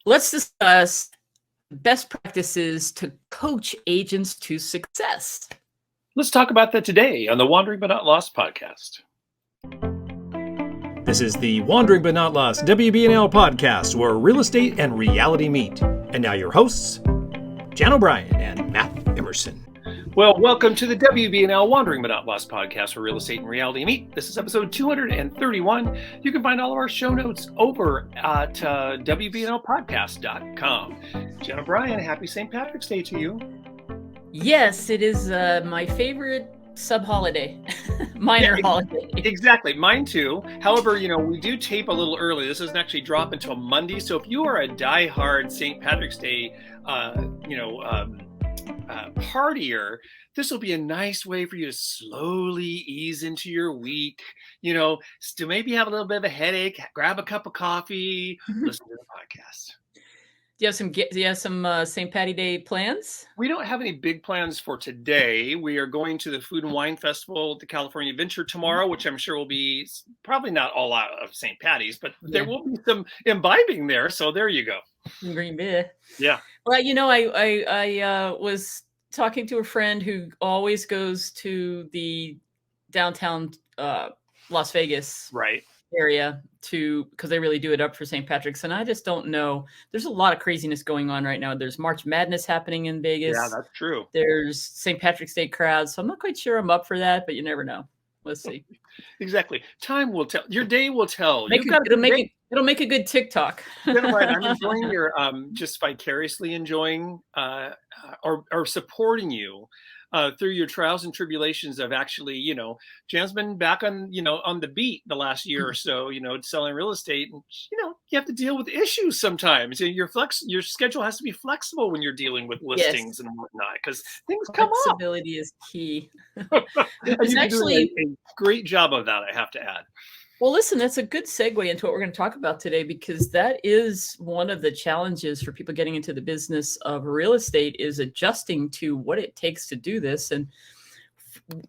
Let's discuss best practices to coach agents to success. Let's talk about that today on the Wandering But Not Lost podcast. This is the Wandering But Not Lost WBNL podcast, where real estate and reality meet. And now your hosts, Jan O'Brien and Matt Emerson. Well, welcome to the WBNL Wandering But Not Lost podcast, where real estate and reality meet. This is episode 231. You can find all of our show notes over at WBNLpodcast.com. Jan O'Brien, happy St. Patrick's Day to you. Yes, it is my favorite sub-holiday, minor holiday. Exactly, mine too. However, we do tape a little early. This doesn't actually drop until Monday. So if you are a diehard St. Patrick's Day, partier, this will be a nice way for you to slowly ease into your week. Still maybe have a little bit of a headache, grab a cup of coffee, listen to the podcast. Do you have some St. Patty Day plans? We don't have any big plans for today. We are going to the Food and Wine Festival at the California Venture tomorrow, which I'm sure will be probably not all out of St. Patty's, but there will be some imbibing there. So there you go. In Green Bay. Yeah. Well, I was talking to a friend who always goes to the downtown Las Vegas area because they really do it up for St. Patrick's. And I just don't know. There's a lot of craziness going on right now. There's March Madness happening in Vegas. Yeah, that's true. There's St. Patrick's Day crowds. So I'm not quite sure I'm up for that, but you never know. Let's see. Exactly. Time will tell. Your day will tell. It'll make a good TikTok. Right. I'm enjoying your just vicariously enjoying or supporting you through your trials and tribulations of actually, Jan's been back on, on the beat the last year or so, selling real estate. And, you have to deal with issues sometimes. Your schedule has to be flexible when you're dealing with listings and whatnot, because things come up. Flexibility is key. It's actually a great job of that, I have to add. Well, listen, that's a good segue into what we're going to talk about today, because that is one of the challenges for people getting into the business of real estate, is adjusting to what it takes to do this. And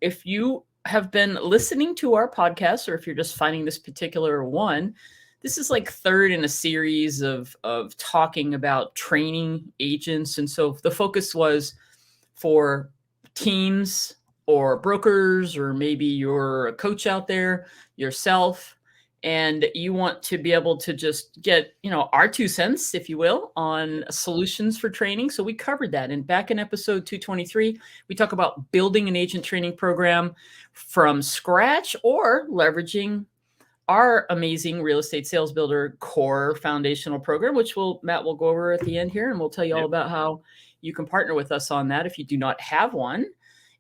if you have been listening to our podcast, or if you're just finding this particular one, this is like third in a series of talking about training agents. And so the focus was for teams or brokers, or maybe you're a coach out there yourself, and you want to be able to just get, our 2 cents, if you will, on solutions for training. So we covered that. And back in episode 223, we talk about building an agent training program from scratch, or leveraging our amazing real estate sales builder core foundational program, which Matt will go over at the end here, and we'll tell you all about how you can partner with us on that if you do not have one.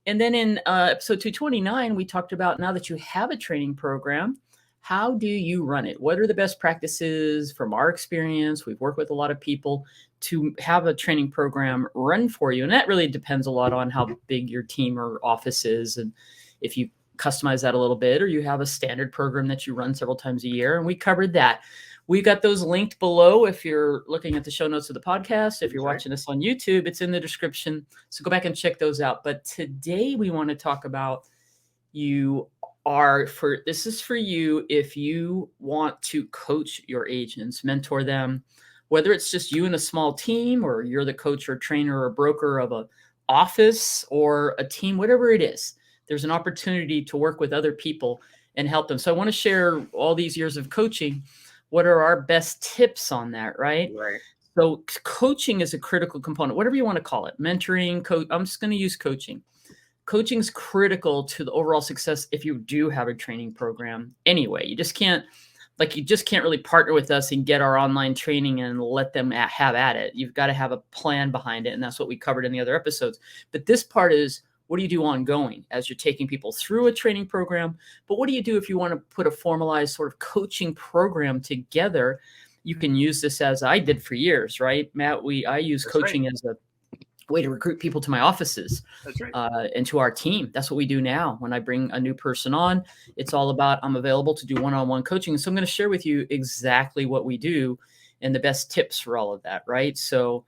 And then in episode 229, we talked about, now that you have a training program, how do you run it? What are the best practices from our experience? We've worked with a lot of people to have a training program run for you. And that really depends a lot on how big your team or office is, and if you customize that a little bit, or you have a standard program that you run several times a year. And we covered that. We got those linked below if you're looking at the show notes of the podcast. If you're watching this on YouTube, it's in the description. So go back and check those out. But today we want to talk about this is for you if you want to coach your agents, mentor them, whether it's just you and a small team, or you're the coach or trainer or broker of an office or a team, whatever it is. There's an opportunity to work with other people and help them. So I want to share all these years of coaching. What are our best tips on that, right? Right. So coaching is a critical component, whatever you want to call it, mentoring, I'm just going to use coaching. Coaching is critical to the overall success if you do have a training program anyway. You just can't really partner with us and get our online training and let them have at it. You've got to have a plan behind it, and that's what we covered in the other episodes. But this part is, what do you do ongoing as you're taking people through a training program? But what do you do if you want to put a formalized sort of coaching program together? You can use this, as I did for years, right, Matt? I use coaching as a way to recruit people to my offices. That's right. And to our team. That's what we do now. When I bring a new person on, it's all about, I'm available to do one-on-one coaching. So I'm going to share with you exactly what we do and the best tips for all of that, right? So,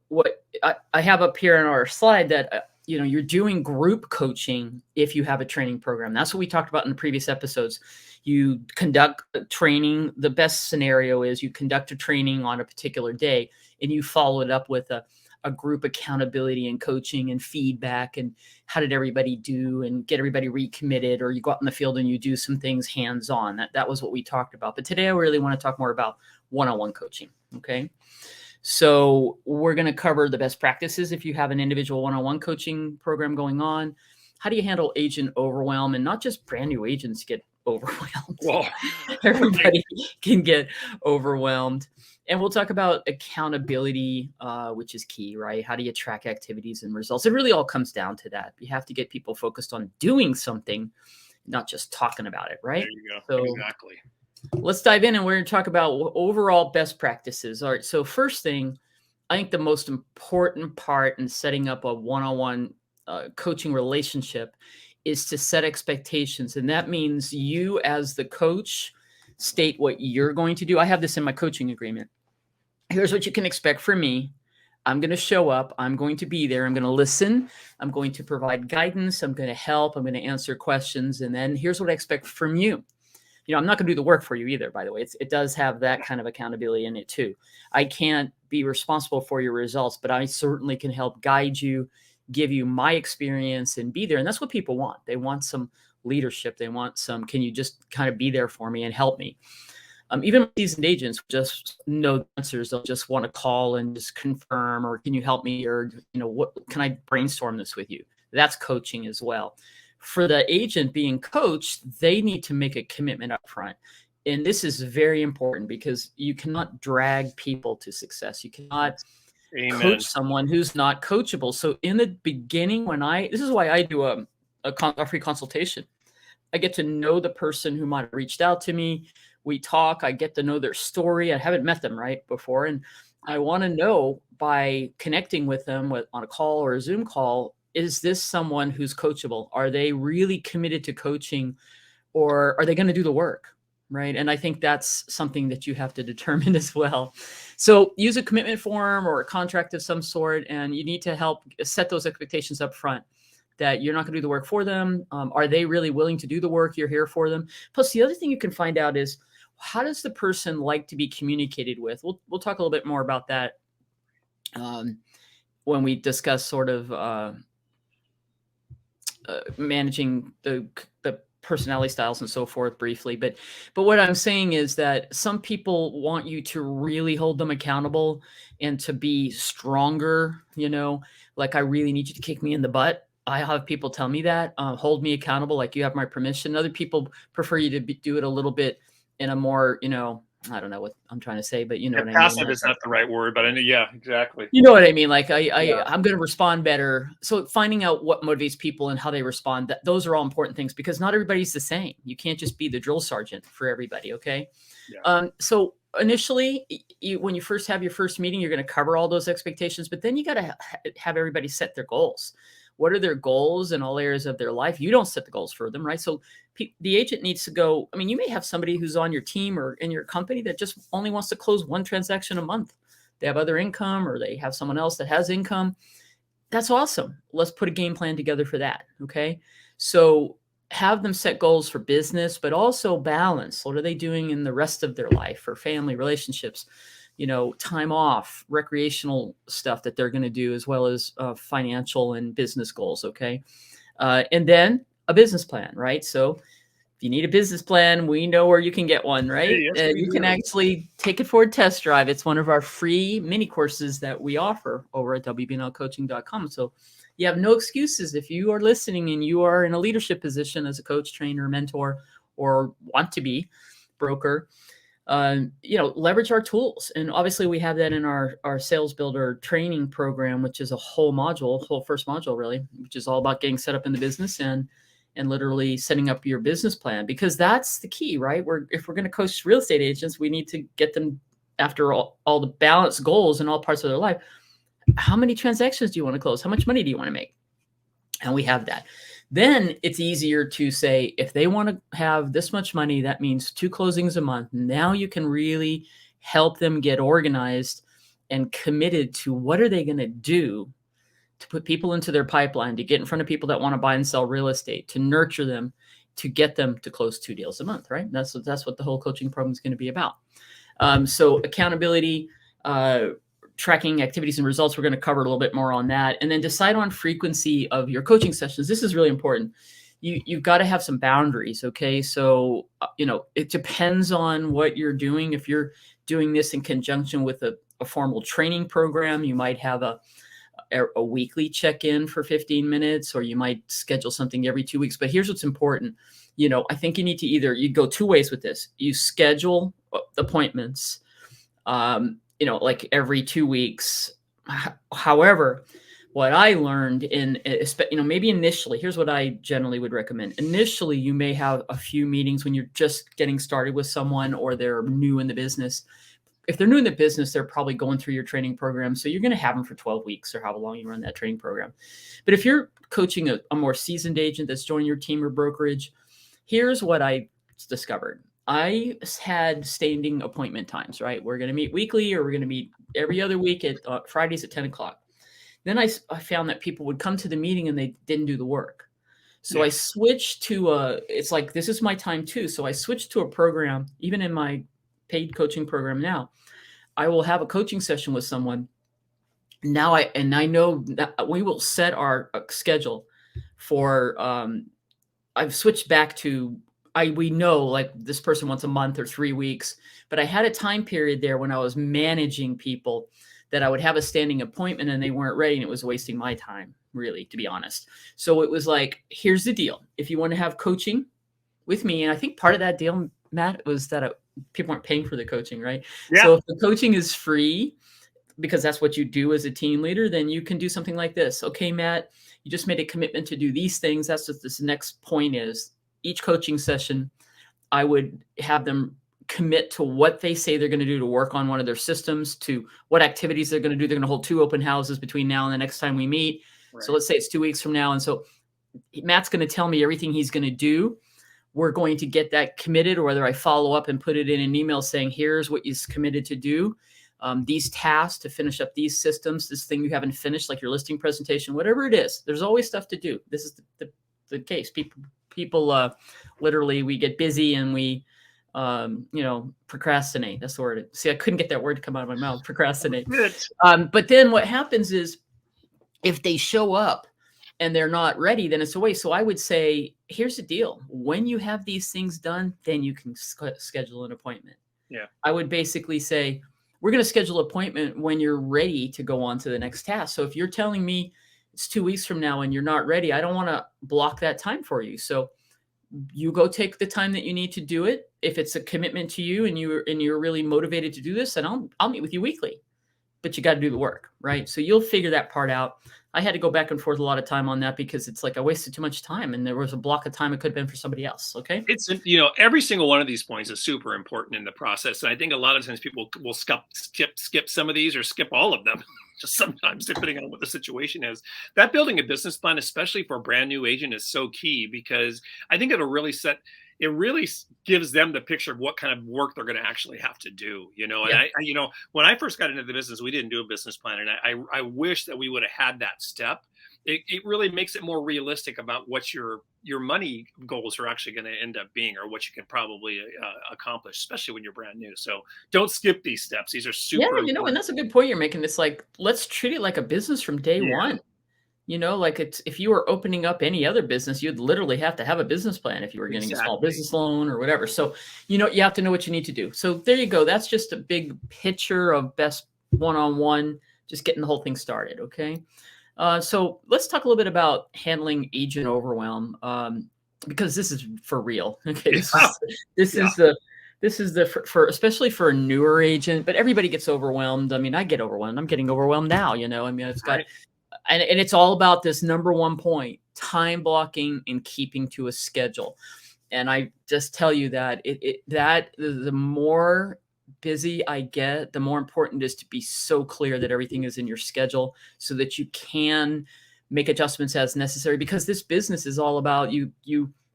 what I have up here on our slide that you're doing group coaching if you have a training program. That's what we talked about in the previous episodes. You conduct training. The best scenario is you conduct a training on a particular day and you follow it up with a group accountability and coaching and feedback and how did everybody do and get everybody recommitted, or you go out in the field and you do some things hands-on. That was what we talked about. But today I really want to talk more about one-on-one coaching. Okay. So we're going to cover the best practices if you have an individual one-on-one coaching program going on. How do you handle agent overwhelm? And not just brand new agents get overwhelmed. Well, everybody can get overwhelmed. And we'll talk about accountability, which is key, right? How do you track activities and results? It really all comes down to that. You have to get people focused on doing something, not just talking about it, right? there you go. So Exactly. let's dive in and we're going to talk about overall best practices. All right. So first thing, I think the most important part in setting up a one-on-one coaching relationship is to set expectations. And that means you as the coach state what you're going to do. I have this in my coaching agreement. Here's what you can expect from me. I'm going to show up. I'm going to be there. I'm going to listen. I'm going to provide guidance. I'm going to help. I'm going to answer questions. And then here's what I expect from you. You know, I'm not going to do the work for you either, by the way. It does have that kind of accountability in it too. I can't be responsible for your results, but I certainly can help guide you, give you my experience and be there. And that's what people want. They want some leadership. They want some, can you just kind of be there for me and help me? Even seasoned agents just know answers. They'll just want to call and just confirm, or can you help me? Or, you know, what can I brainstorm this with you? That's coaching as well. For the agent being coached, they need to make a commitment up front. And this is very important because you cannot drag people to success. You cannot coach someone who's not coachable. So in the beginning, this is why I do a free consultation. I get to know the person who might have reached out to me. We talk, I get to know their story. I haven't met them before. And I want to know by connecting with them on a call or a Zoom call, is this someone who's coachable? Are they really committed to coaching, or are they going to do the work? Right. And I think that's something that you have to determine as well. So use a commitment form or a contract of some sort, and you need to help set those expectations up front that you're not going to do the work for them. Are they really willing to do the work? You're here for them. Plus, the other thing you can find out is, how does the person like to be communicated with? We'll talk a little bit more about that when we discuss sort of managing the personality styles and so forth briefly. But what I'm saying is that some people want you to really hold them accountable and to be stronger, you know, like I really need you to kick me in the butt. I have people tell me that, hold me accountable, like you have my permission. Other people prefer you to do it a little bit in a more, you know, I don't know what I'm trying to say, but you know what I mean. Passive is not the right word, but I know, yeah, exactly. You know what I mean? Like I'm going to respond better. So finding out what motivates people and how they respond, those are all important things because not everybody's the same. You can't just be the drill sergeant for everybody. Okay. Yeah. So initially, when you first have your first meeting, you're going to cover all those expectations, but then you got to have everybody set their goals. What are their goals in all areas of their life? You don't set the goals for them, right? So the agent needs to go. I mean, you may have somebody who's on your team or in your company that just only wants to close one transaction a month. They have other income, or they have someone else that has income. That's awesome. Let's put a game plan together for that. Okay. So have them set goals for business, but also balance. What are they doing in the rest of their life, for family, relationships, you know, time off, recreational stuff that they're going to do, as well as financial and business goals. Okay. And then a business plan, right? So if you need a business plan, we know where you can get one, right? Yes, you can actually take it for a test drive. It's one of our free mini courses that we offer over at wbnlcoaching.com. So you have no excuses if you are listening and you are in a leadership position as a coach, trainer, mentor, or want to be broker. You know, leverage our tools. And obviously we have that in our sales builder training program, which is a whole first module really, which is all about getting set up in the business and literally setting up your business plan, because that's the key, right? If we're going to coach real estate agents, we need to get them after all the balanced goals in all parts of their life. How many transactions do you want to close? How much money do you want to make? And we have that. Then it's easier to say, if they want to have this much money, that means 2 closings a month. Now you can really help them get organized and committed to what are they going to do to put people into their pipeline, to get in front of people that want to buy and sell real estate, to nurture them to get them to close 2 deals a month, right? That's what the whole coaching program is going to be about. So accountability, tracking activities and results, we're going to cover a little bit more on that. And then decide on frequency of your coaching sessions. This is really important. You've got to have some boundaries, okay? So, it depends on what you're doing. If you're doing this in conjunction with a formal training program, you might have a weekly check-in for 15 minutes, or you might schedule something every 2 weeks. But here's what's important. I think you need to you go 2 ways with this. You schedule appointments, like every 2 weeks. However, what I learned maybe initially, here's what I generally would recommend. Initially, you may have a few meetings when you're just getting started with someone, or they're new in the business. If they're new in the business, they're probably going through your training program. So you're going to have them for 12 weeks or however long you run that training program. But if you're coaching a more seasoned agent that's joining your team or brokerage, here's what I discovered. I had standing appointment times, right? We're going to meet weekly, or we're going to meet every other week at Fridays at 10 o'clock. Then I found that people would come to the meeting and they didn't do the work. So I switched to it's like, this is my time too. So I switched to a program, even in my paid coaching program now. I will have a coaching session with someone. Now I know that we will set our schedule for, I've switched back to, we know like this person wants a month or 3 weeks, but I had a time period there when I was managing people that I would have a standing appointment and they weren't ready, and it was wasting my time, really, to be honest. So it was like, here's the deal. If you want to have coaching with me, and I think part of that deal, Matt, was that people aren't paying for the coaching, right? Yeah. So if the coaching is free, because that's what you do as a team leader, then you can do something like this. Okay, Matt, you just made a commitment to do these things. That's what this next point is. Each coaching session, I would have them commit to what they say they're going to do to work on one of their systems, to what activities they're going to do. They're going to hold 2 open houses between now and the next time we meet. Right. So let's say it's 2 weeks from now. And so Matt's going to tell me everything he's going to do. We're going to get that committed, or whether I follow up and put it in an email saying, here's what he's committed to do. These tasks to finish up these systems, this thing you haven't finished, like your listing presentation, whatever it is, there's always stuff to do. This is the case. People literally, we get busy and we, procrastinate. That's the word. See, I couldn't get that word to come out of my mouth, procrastinate. But then what happens is, if they show up and they're not ready, then it's a waste. So I would say, here's the deal. When you have these things done, then you can schedule an appointment. Yeah. I would basically say, we're going to schedule an appointment when you're ready to go on to the next task. So if you're telling me it's 2 weeks from now and you're not ready, I don't want to block that time for you. So you go take the time that you need to do it. If it's a commitment to you and you're really motivated to do this, then I'll meet with you weekly. But you got to do the work, right? So you'll figure that part out. I had to go back and forth a lot of time on that, because it's like I wasted too much time, and there was a block of time it could have been for somebody else. Okay. It's, every single one of these points is super important in the process. And I think a lot of times people will skip some of these, or skip all of them, just sometimes, depending on what the situation is. That building a business plan, especially for a brand new agent, is so key, because I think it really gives them the picture of what kind of work they're going to actually have to do, And when I first got into the business, we didn't do a business plan. And I wish that we would have had that step. It really makes it more realistic about what your money goals are actually going to end up being, or what you can probably accomplish, especially when you're brand new. So don't skip these steps. These are super important. And that's a good point you're making. It's like, let's treat it like a business from day one. Like if you were opening up any other business, you'd literally have to have a business plan if you were getting a small business loan or whatever. So, you have to know what you need to do. So there you go. That's just a big picture of best one-on-one, just getting the whole thing started. Okay. So let's talk a little bit about handling agent overwhelm, because this is for real. Okay. This is for especially for a newer agent, but everybody gets overwhelmed. I mean, I get overwhelmed. I'm getting overwhelmed now. It's got, and it's all about this number one point: time blocking and keeping to a schedule. And I just tell you that that the more busy I get, the more important it is to be so clear that everything is in your schedule, so that you can make adjustments as necessary. Because this business is all about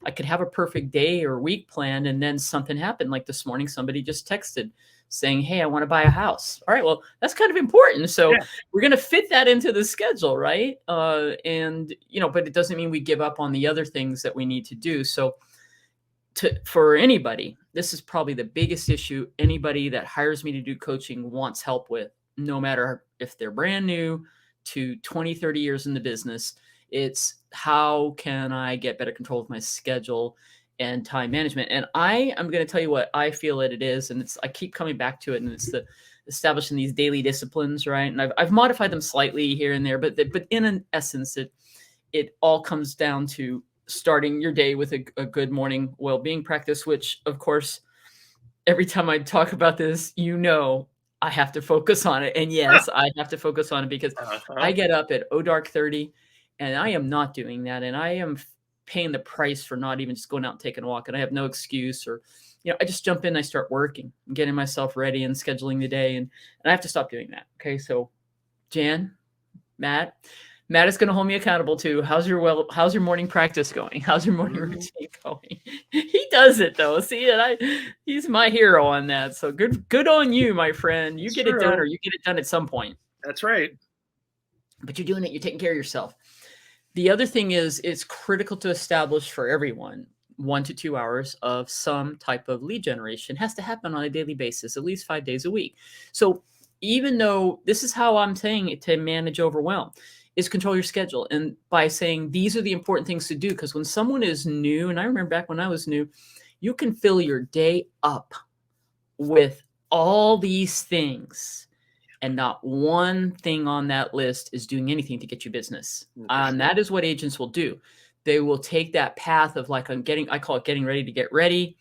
I could have a perfect day or week planned, and then something happened. Like this morning, somebody just texted saying, hey, I want to buy a house. All right, well, that's kind of important. So we're going to fit that into the schedule, right? But it doesn't mean we give up on the other things that we need to do. So for anybody, this is probably the biggest issue anybody that hires me to do coaching wants help with, no matter if they're brand new to 20, 30 years in the business. It's how can I get better control of my schedule and time management? And I am going to tell you what I feel that it is. And I keep coming back to it, and it's the establishing these daily disciplines, right? And I've modified them slightly here and there, but in an essence, it all comes down to starting your day with a good morning well-being practice, which of course, every time I talk about this, I have to focus on it. And yes, I have to focus on it because I get up at dark 30 and I am not doing that. And I am paying the price for not even just going out and taking a walk. And I have no excuse, or, I just jump in and I start working, getting myself ready and scheduling the day. And I have to stop doing that. Okay. So Jan, Matt is going to hold me accountable to how's your morning practice going? How's your morning routine going? He does it though. See it. He's my hero on that. So good on you, my friend. You get it done, or you get it done at some point. That's right. But you're doing it. You're taking care of yourself. The other thing is, it's critical to establish for everyone 1 to 2 hours of some type of lead generation. It has to happen on a daily basis, at least 5 days a week. So even though this is how I'm saying it to manage overwhelm, is control your schedule. And by saying these are the important things to do, because when someone is new, and I remember back when I was new, you can fill your day up with all these things, and not one thing on that list is doing anything to get you business. And that is what agents will do. They will take that path of like, I call it getting ready to get ready.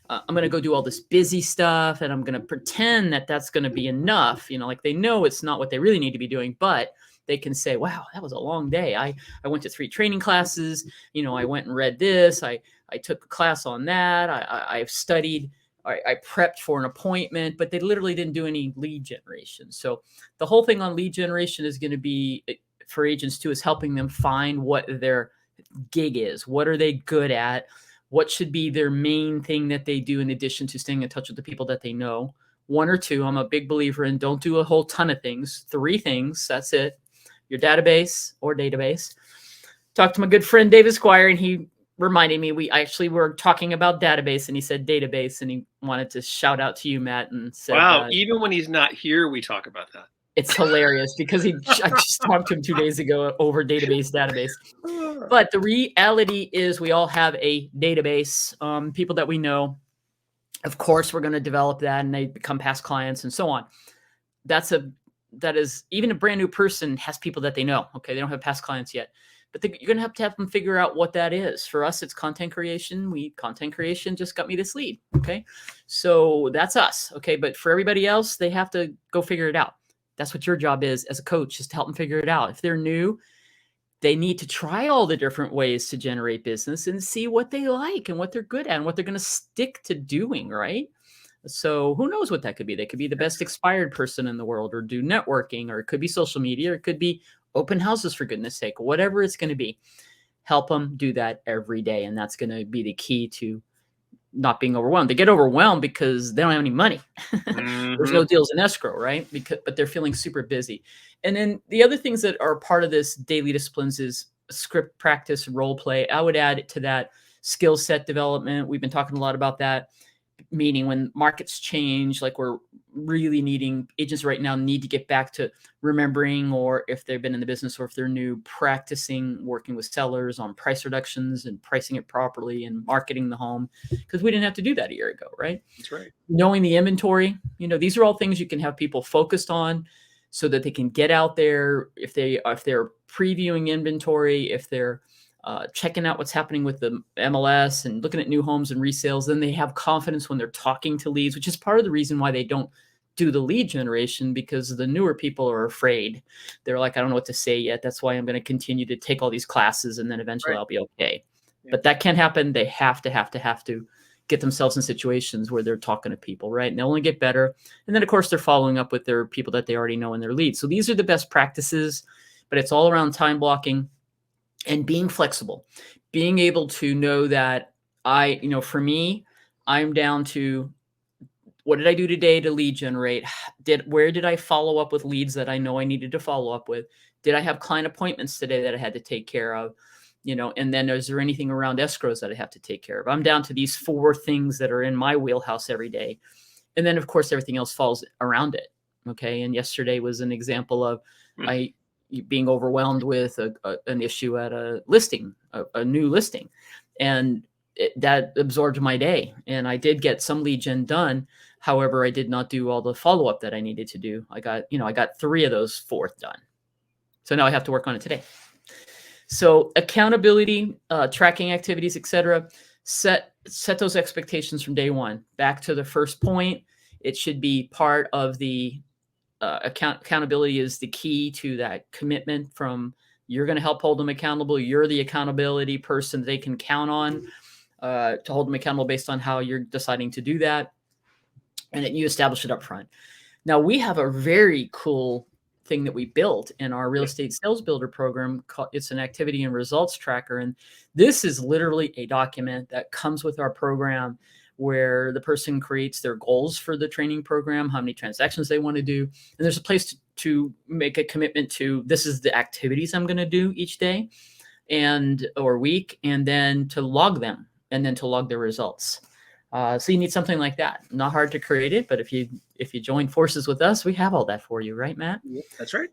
I'm going to go do all this busy stuff, and I'm going to pretend that that's going to be enough. Like they know it's not what they really need to be doing, but they can say, wow, that was a long day. I went to 3 training classes. I went and read this. I took a class on that. I've studied. I prepped for an appointment, but they literally didn't do any lead generation. So the whole thing on lead generation is going to be for agents too, is helping them find what their gig is. What are they good at? What should be their main thing that they do in addition to staying in touch with the people that they know? 1 or 2. I'm a big believer in don't do a whole ton of things. 3 things. That's it. Your database or database. Talked to my good friend David Squire, and he reminded me we actually were talking about database, and he said database, and he wanted to shout out to you, Matt, and said, wow, even when he's not here, we talk about that. It's hilarious because I just talked to him 2 days ago over database. But the reality is we all have a database, people that we know. Of course, we're going to develop that, and they become past clients and so on. That is, even a brand new person has people that they know. Okay. They don't have past clients yet, but you're going to have them figure out what that is. For us, it's content creation. Content creation just got me this lead. Okay. So that's us. Okay. But for everybody else, they have to go figure it out. That's what your job is as a coach, is to help them figure it out. If they're new, they need to try all the different ways to generate business and see what they like and what they're good at and what they're going to stick to doing. Right. So who knows what that could be? They could be the best expired person in the world, or do networking, or it could be social media, or it could be open houses, for goodness sake, whatever it's going to be. Help them do that every day. And that's going to be the key to not being overwhelmed. They get overwhelmed because they don't have any money. There's no deals in escrow, right? But they're feeling super busy. And then the other things that are part of this daily disciplines is script practice, role play. I would add to that skill set development. We've been talking a lot about that. Meaning when markets change, like we're really needing, agents right now need to get back to remembering, or if they've been in the business or if they're new, practicing working with sellers on price reductions and pricing it properly and marketing the home, because we didn't have to do that a year ago, right? That's right. Knowing the inventory, these are all things you can have people focused on so that they can get out there. If they're previewing inventory, if they're checking out what's happening with the MLS and looking at new homes and resales, then they have confidence when they're talking to leads, which is part of the reason why they don't do the lead generation, because the newer people are afraid. They're like, I don't know what to say yet. That's why I'm going to continue to take all these classes, and then eventually I'll be okay. Yeah. But that can't happen. They have to get themselves in situations where they're talking to people, right? And they'll only get better. And then of course they're following up with their people that they already know in their leads. So these are the best practices, but it's all around time blocking and being flexible, being able to know that for me, I'm down to, what did I do today to lead generate? Where did I follow up with leads that I know I needed to follow up with? Did I have client appointments today that I had to take care of? and then is there anything around escrows that I have to take care of? I'm down to these 4 things that are in my wheelhouse every day. And then of course, everything else falls around it. Okay. And yesterday was an example of being overwhelmed with an issue at a listing, a new listing. And that absorbed my day. And I did get some lead gen done. However, I did not do all the follow-up that I needed to do. I got 3 of those 4 done. So now I have to work on it today. So accountability, tracking activities, etc. Set those expectations from day one. Back to the first point, it should be part of the accountability is the key to that commitment from you're going to help hold them accountable. You're the accountability person they can count on to hold them accountable based on how you're deciding to do that. And you establish it up front. Now we have a very cool thing that we built in our real estate sales builder program. It's an activity and results tracker. And this is literally a document that comes with our program where the person creates their goals for the training program, how many transactions they want to do. And there's a place to make a commitment to, this is the activities I'm going to do each day or week, and then to log them and then to log their results. So you need something like that. Not hard to create it, but if you join forces with us, we have all that for you, right, Matt? Yeah, that's right.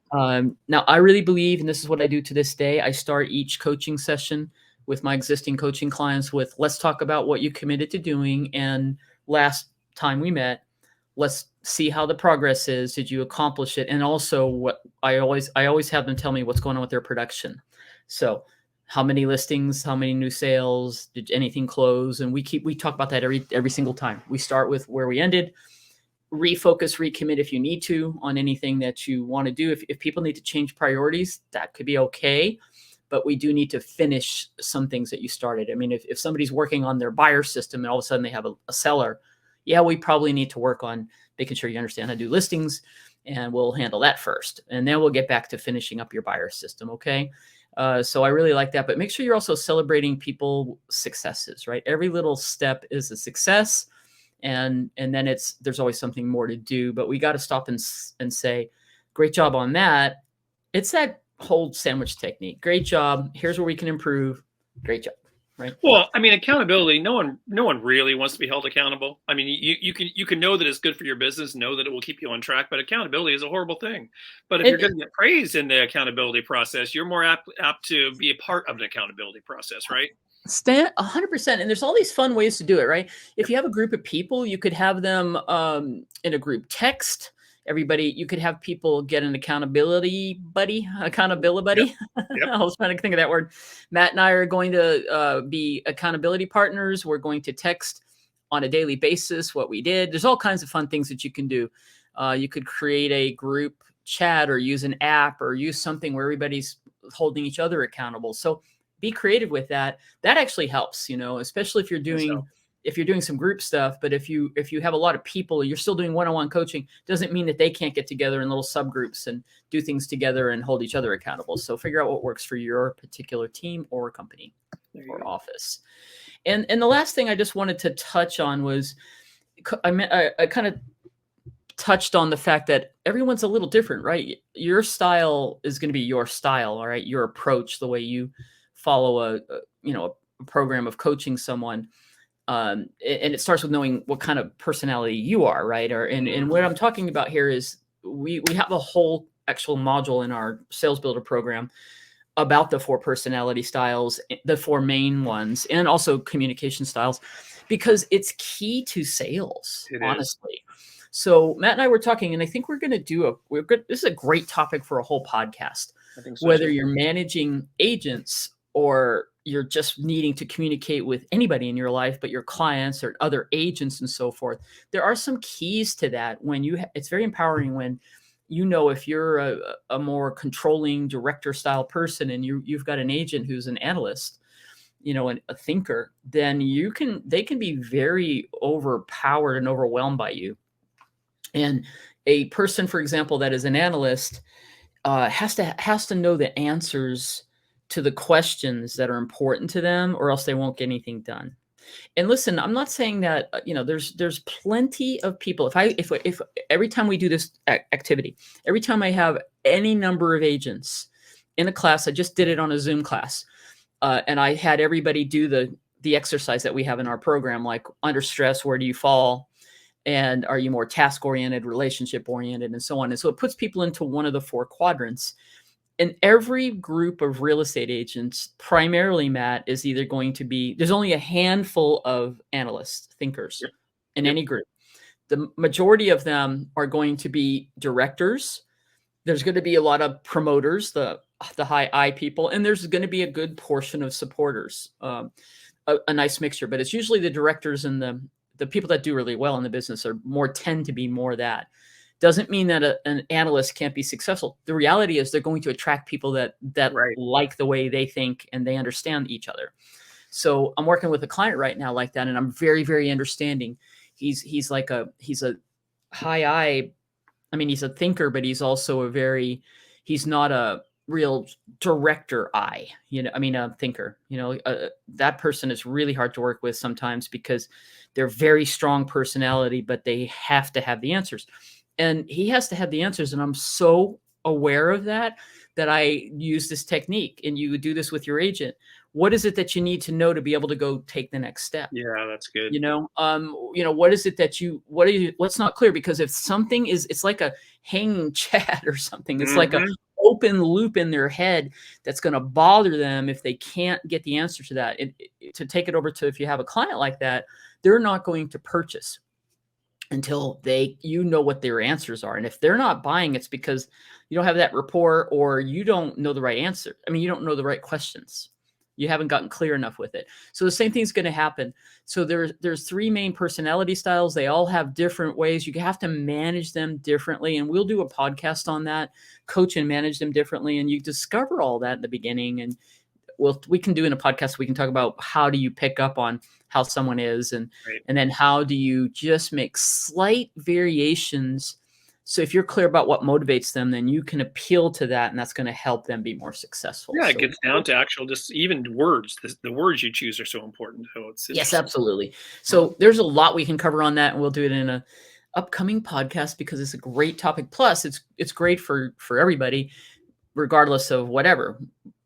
Now, I really believe, and this is what I do to this day, I start each coaching session with my existing coaching clients with, let's talk about what you committed to doing. And last time we met, let's see how the progress is. Did you accomplish it? And also what I always have them tell me what's going on with their production. So how many listings, how many new sales, did anything close? And we talk about that every single time. We start with where we ended, refocus, recommit if you need to on anything that you want to do. If people need to change priorities, that could be okay. But we do need to finish some things that you started. I mean, if somebody's working on their buyer system and all of a sudden they have a seller, yeah, we probably need to work on making sure you understand how to do listings, and we'll handle that first. And then we'll get back to finishing up your buyer system, okay? So I really like that, but make sure you're also celebrating people's successes, right? Every little step is a success, and then there's always something more to do, but we got to stop and say, great job on that. It's that whole sandwich technique. Great job. Here's where we can improve. Great job. Right. Well, I mean, accountability, no one really wants to be held accountable. I mean, you can know that it's good for your business, know that it will keep you on track, but accountability is a horrible thing. But if you're going to get praised in the accountability process, you're more apt to be a part of an accountability process, right? 100%. And there's all these fun ways to do it, right? If you have a group of people, you could have them in a group text. Everybody, you could have people get an accountability buddy. Yep. I was trying to think of that word. Matt and I are going to be accountability partners. We're going to text on a daily basis what we did. There's all kinds of fun things that you can do. You could create a group chat or use an app or use something where everybody's holding each other accountable. So be creative with that. That actually helps, especially if you're doing some group stuff. But if you have a lot of people, you're still doing one-on-one coaching, doesn't mean that they can't get together in little subgroups and do things together and hold each other accountable. So figure out what works for your particular team or company or office. And the last thing I just wanted to touch on was I kind of touched on the fact that everyone's a little different, right? Your style is going to be your style, all right? Your approach, the way you follow a program of coaching someone. And it starts with knowing what kind of personality you are, right? And what I'm talking about here is we have a whole actual module in our sales builder program about the 4 personality styles, the 4 main ones, and also communication styles, because it's key to sales, honestly. So Matt and I were talking, and I think we're going to do this is a great topic for a whole podcast. I think so, whether you're managing agents or you're just needing to communicate with anybody in your life, but your clients or other agents and so forth. There are some keys to that it's very empowering when, if you're a more controlling director style person and you've got an agent who's an analyst, a thinker, then they can be very overpowered and overwhelmed by you. And a person, for example, that is an analyst has to know the answers to the questions that are important to them, or else they won't get anything done. And listen, I'm not saying that, there's plenty of people. If every time we do this activity, every time I have any number of agents in a class, I just did it on a Zoom class. And I had everybody do the exercise that we have in our program, like under stress, where do you fall? And are you more task oriented, relationship oriented, and so on. And so it puts people into one of the 4 quadrants. And every group of real estate agents, primarily, Matt, is either going to be, there's only a handful of analysts, thinkers in any group. The majority of them are going to be directors. There's going to be a lot of promoters, the high I people, and there's going to be a good portion of supporters, a nice mixture. But it's usually the directors and the people that do really well in the business tend to be more that. Doesn't mean that an analyst can't be successful. The reality is they're going to attract people that like the way they think and they understand each other. So I'm working with a client right now like that, and I'm very, very understanding. He's a high I. I mean, he's a thinker, but he's also he's not a real director I, a thinker. That person is really hard to work with sometimes because they're very strong personality, but they have to have the answers. And he has to have the answers. And I'm so aware of that I use this technique, and you do this with your agent. What is it that you need to know to be able to go take the next step? Yeah, that's good. What is it what's not clear? Because if something it's like a hanging chat or something. It's like a open loop in their head that's going to bother them if they can't get the answer to that. To take it over to, if you have a client like that, they're not going to purchase until what their answers are. And if they're not buying, it's because you don't have that rapport, or you don't know the right answer. I mean, you don't know the right questions. You haven't gotten clear enough with it. So the same thing's going to happen. So there's 3 main personality styles. They all have different ways. You have to manage them differently. And we'll do a podcast on that, coach and manage them differently. And you discover all that in the beginning. And we can do in a podcast, we can talk about how do you pick up on how someone is, and then how do you just make slight variations. So if you're clear about what motivates them, then you can appeal to that, and that's going to help them be more successful. Yeah, it gets down to actual, just even words. The words you choose are so important. So yes, absolutely. So there's a lot we can cover on that, and we'll do it in a upcoming podcast because it's a great topic. Plus, it's great for everybody, regardless of whatever.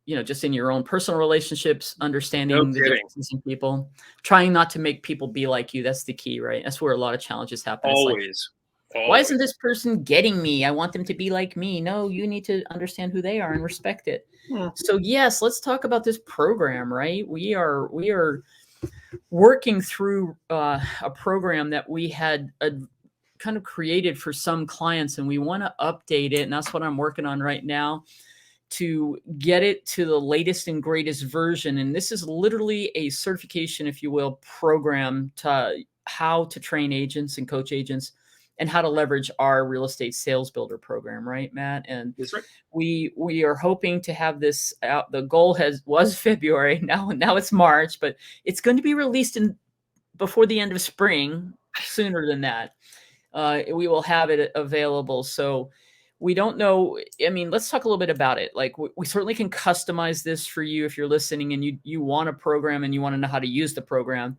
Just in your own personal relationships, understanding the differences in people, trying not to make people be like you. That's the key, right? That's where a lot of challenges happen. Always. Why isn't this person getting me? I want them to be like me. No, you need to understand who they are and respect it. So yes, let's talk about this program, right? We are working through a program that we had kind of created for some clients, and we want to update it. And that's what I'm working on right now, to get it to the latest and greatest version. And this is literally a certification, if you will, program to how to train agents and coach agents and how to leverage our real estate sales builder program. Right, Matt? And that's right. We are hoping to have this out. The goal was February. Now it's March, but it's going to be released before the end of spring, sooner than that. We will have it available. So we don't know. I mean, let's talk a little bit about it. Like we certainly can customize this for you if you're listening and you want a program and you want to know how to use the program.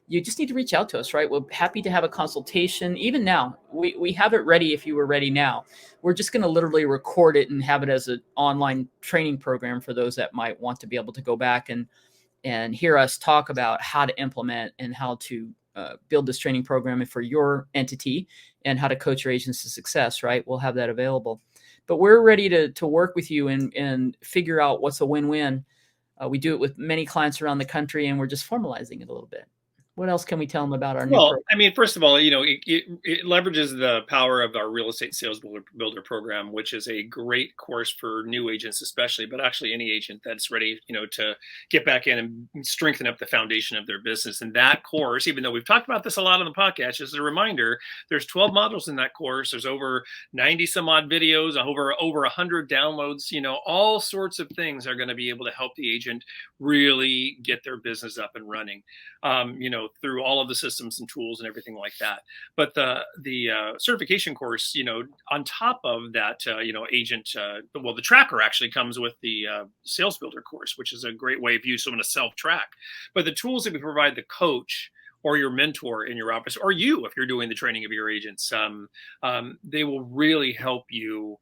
You just need to reach out to us, right? We're happy to have a consultation. Even now, we have it ready if you were ready now. We're just going to literally record it and have it as an online training program for those that might want to be able to go back and hear us talk about how to implement and how to build this training program for your entity and how to coach your agents to success, right? We'll have that available. But we're ready to work with you and figure out what's a win-win. We do it with many clients around the country, and we're just formalizing it a little bit. What else can we tell them about our new program? I mean, first of all, it leverages the power of our real estate sales builder program, which is a great course for new agents, especially, but actually any agent that's ready, to get back in and strengthen up the foundation of their business. And that course, even though we've talked about this a lot on the podcast, just a reminder, there's 12 modules in that course. There's over 90 some odd videos, over 100 downloads. All sorts of things are going to be able to help the agent really get their business up and running. Through all of the systems and tools and everything like that. But the certification course, on top of that, agent, the tracker actually comes with the sales builder course, which is a great way if you want to self-track. But the tools that we provide the coach or your mentor in your office, or you, if you're doing the training of your agents, they will really help you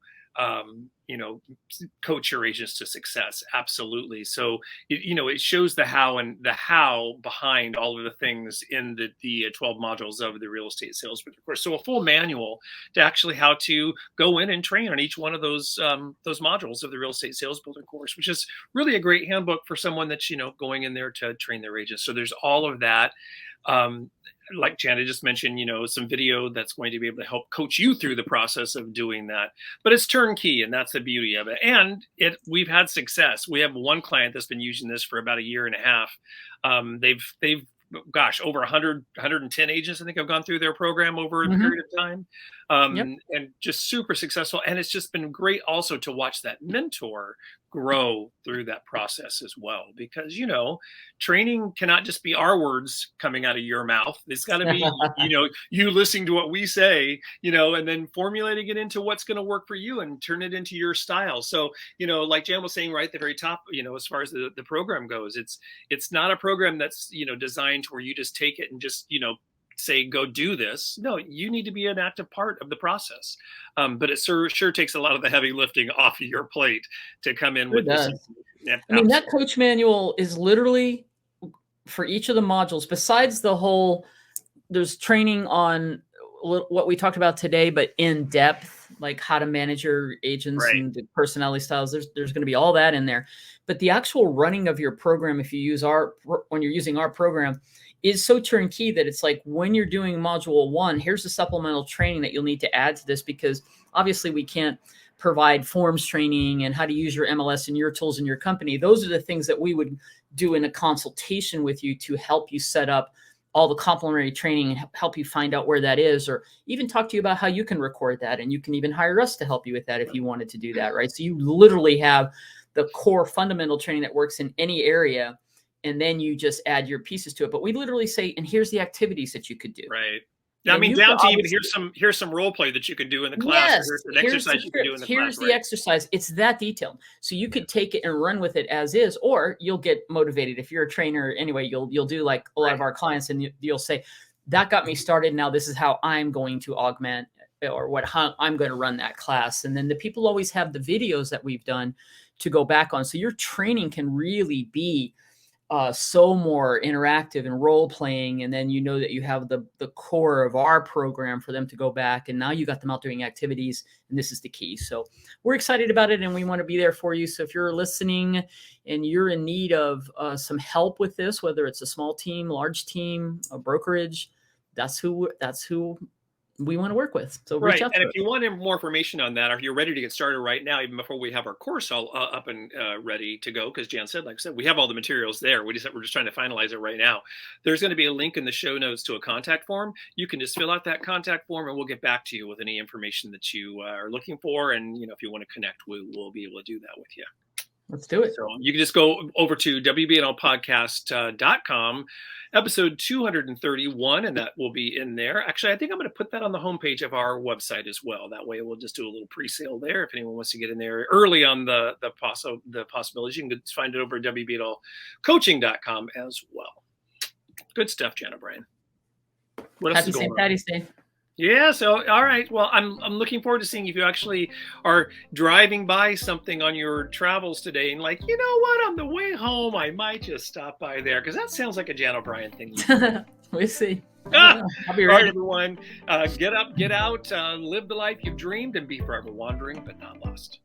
coach your agents to success. Absolutely. So, it shows the how and the how behind all of the things in the 12 modules of the real estate sales course. So a full manual to actually how to go in and train on each one of those modules of the real estate sales builder course, which is really a great handbook for someone that's, going in there to train their agents. So there's all of that. Like Janet just mentioned, some video that's going to be able to help coach you through the process of doing that. But it's turnkey, and that's the beauty of it. And we've had success. We have one client that's been using this for about a year and a half. They've over 110 agents, I think, have gone through their program over a period of time. And just super successful. And it's just been great also to watch that mentor grow through that process as well, because, training cannot just be our words coming out of your mouth. It's got to be, you listening to what we say, and then formulating it into what's going to work for you and turn it into your style. So, like Jan was saying right at the very top, as far as the program goes, it's not a program that's, designed to where you just take it and just, say, go do this. No, you need to be an active part of the process. But it sure takes a lot of the heavy lifting off of your plate to come in with this. Yeah, I mean, that coach manual is literally for each of the modules, besides there's training on what we talked about today, but in depth, like how to manage your agents and the personality styles. There's going to be all that in there. But the actual running of your program, when you're using our program, is so turnkey that it's like when you're doing module 1, here's the supplemental training that you'll need to add to this, because obviously we can't provide forms training and how to use your MLS and your tools in your company. Those are the things that we would do in a consultation with you to help you set up all the complementary training and help you find out where that is, or even talk to you about how you can record that. And you can even hire us to help you with that if you wanted to do that, right? So you literally have the core fundamental training that works in any area, and then you just add your pieces to it. But we literally say, and here's the activities that you could do. Right. I mean, down to even here's some role play that you can do in the class. Yes, here's an exercise you can do in the class. Here's the exercise. It's that detailed. So you could take it and run with it as is, or you'll get motivated. If you're a trainer anyway, you'll do like a lot of our clients, and you'll say, that got me started. Now this is how I'm going to augment, or how I'm going to run that class. And then the people always have the videos that we've done to go back on. So your training can really be so more interactive and role playing. And then that you have the core of our program for them to go back. And now you got them out doing activities, and this is the key. So we're excited about it, and we want to be there for you. So if you're listening and you're in need of some help with this, whether it's a small team, large team, a brokerage, that's who we want to work with. So reach out to us. If you want more information on that, or if you're ready to get started right now, even before we have our course all up and ready to go, because Jan said, like I said, we have all the materials there. We're just trying to finalize it right now. There's going to be a link in the show notes to a contact form. You can just fill out that contact form, and we'll get back to you with any information that you are looking for. And if you want to connect, we'll be able to do that with you. Let's do it. So you can just go over to WBNLpodcast.com, episode 231, and that will be in there. Actually, I think I'm going to put that on the homepage of our website as well. That way we'll just do a little pre-sale there. If anyone wants to get in there early on the possibilities, you can find it over at WBNLcoaching.com as well. Good stuff, Jan O'Brien. What else Happy St. Patty's Day. Yeah. So, all right. Well, I'm looking forward to seeing if you actually are driving by something on your travels today and like, you know what, on the way home, I might just stop by there, because that sounds like a Jan O'Brien thing. We'll see. I'll be ready. All right, everyone. Get up, get out, live the life you've dreamed, and be forever wandering but not lost.